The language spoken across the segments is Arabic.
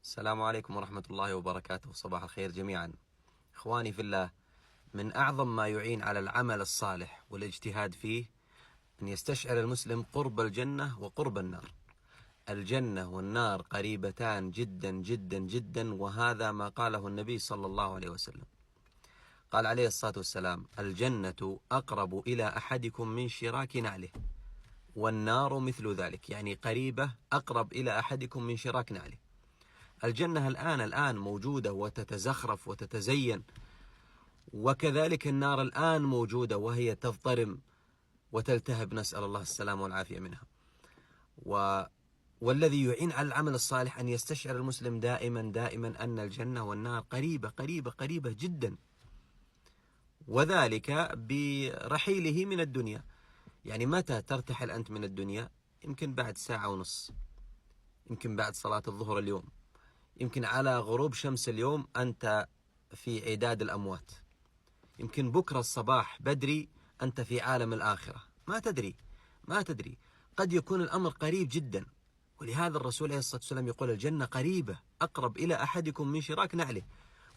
السلام عليكم ورحمة الله وبركاته. صباح الخير جميعا. إخواني في الله، من أعظم ما يعين على العمل الصالح والاجتهاد فيه أن يستشعر المسلم قرب الجنة وقرب النار. الجنة والنار قريبتان جدا جدا جدا، وهذا ما قاله النبي صلى الله عليه وسلم. قال عليه الصلاة والسلام: الجنة أقرب إلى أحدكم من شراك نعله، والنار مثل ذلك، يعني قريبة أقرب إلى أحدكم من شراك نعله. الجنة الآن موجودة وتتزخرف وتتزين، وكذلك النار الآن موجودة وهي تضطرم وتلتهب، نسأل الله السلامة والعافية منها. والذي يعين على العمل الصالح أن يستشعر المسلم دائما أن الجنة والنار قريبة قريبة قريبة جدا، وذلك برحيله من الدنيا. يعني متى ترتحل أنت من الدنيا؟ يمكن بعد ساعة ونص، يمكن بعد صلاة الظهر اليوم، يمكن على غروب شمس اليوم أنت في عداد الأموات، يمكن بكرة الصباح بدري أنت في عالم الآخرة. ما تدري، قد يكون الأمر قريب جدا. ولهذا الرسول عليه الصلاة والسلام يقول: الجنة قريبة أقرب إلى أحدكم من شراك نعله،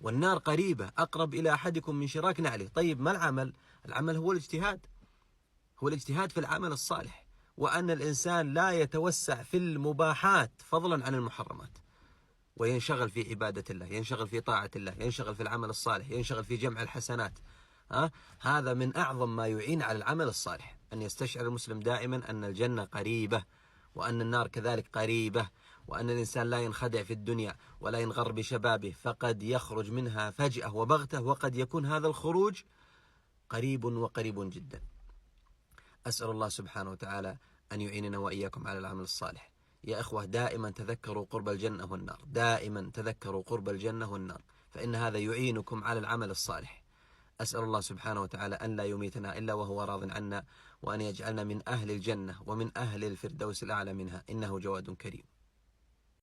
والنار قريبة أقرب إلى أحدكم من شراك نعله. طيب ما العمل؟ العمل هو الاجتهاد في العمل الصالح، وأن الإنسان لا يتوسع في المباحات فضلا عن المحرمات، وينشغل في عبادة الله، ينشغل في طاعة الله، ينشغل في العمل الصالح، ينشغل في جمع الحسنات. هذا من أعظم ما يعين على العمل الصالح، أن يستشعر المسلم دائما أن الجنة قريبة، وأن النار كذلك قريبة، وأن الإنسان لا ينخدع في الدنيا ولا ينغر بشبابه، فقد يخرج منها فجأة وبغتة، وقد يكون هذا الخروج قريب وقريب جدا. أسأل الله سبحانه وتعالى أن يعيننا وإياكم على العمل الصالح. يا إخوة، دائما تذكروا قرب الجنة والنار، دائما تذكروا قرب الجنة والنار، فإن هذا يعينكم على العمل الصالح. أسأل الله سبحانه وتعالى أن لا يميتنا إلا وهو راض عنا، وأن يجعلنا من أهل الجنة ومن أهل الفردوس الأعلى منها، إنه جواد كريم.